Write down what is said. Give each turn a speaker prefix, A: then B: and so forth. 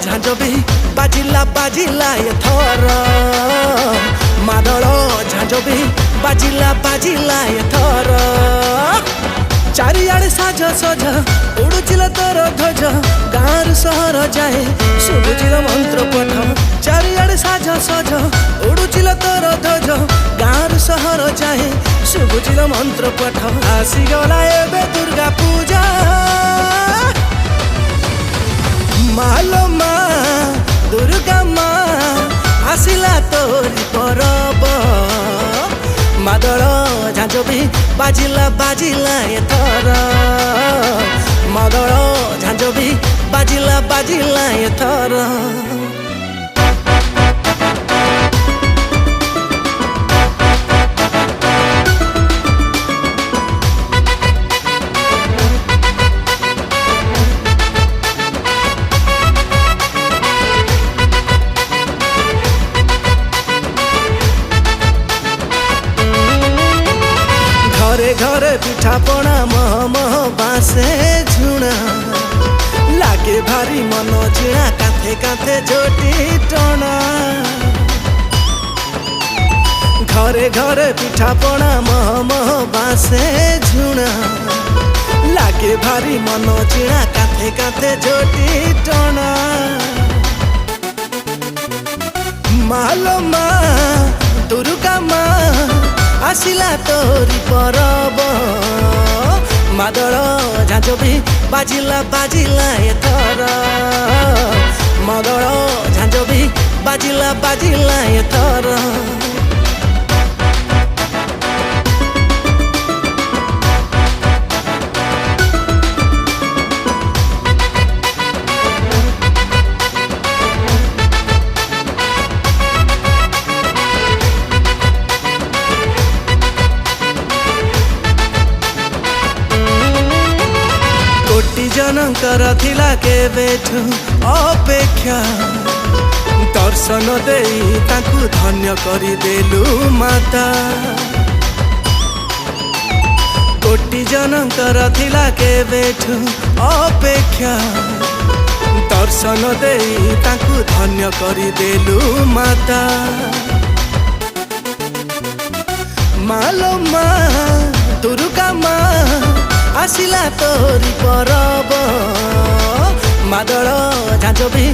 A: झांझ भी बाजिला एथर मादल झांझ भी बाजिला एथर चारिआडे साज सज उड़ुचिल तोर ध्वज गाँव सहर जाए शुभुचिल मंत्र पठ चारिआडे साज सज उड़ुचिल तोर ध्वज गाँव सहर जाए शुभुचिल मंत्र पठ आसीगला एबे दुर्गा पूजा मालो माँ दुर्गा माँ आसिला तोरी परब मादल झांझ भी बाजिला एथर मादल झांझ भी बाजिला एथर घरे घरे पिठा पना मह मह बासे झुणा लागे भारी मन जिणा काथे काथे जोटी टना घरे घरे पिठा पना मह मह बासे झुणा लागे भारी मन जिणा काथे काथे जोटी टना मालो माँ दुर्गा माँ आसिला तोरी परब मादल झांझ भी बाजिला एथर मादल झांझ भी बाजिला एथर कोटी जनकर थिला केबेठु अपेक्षा दर्शन देई ताकू धन्य करी देलु माता कोटी जनकर थिला केबेठु अपेक्षा दर्शन देई ताकू धन्य करी देलु माता मालो माँ दुर्गा माँ आसिला तोरी परब मादल झांझ भी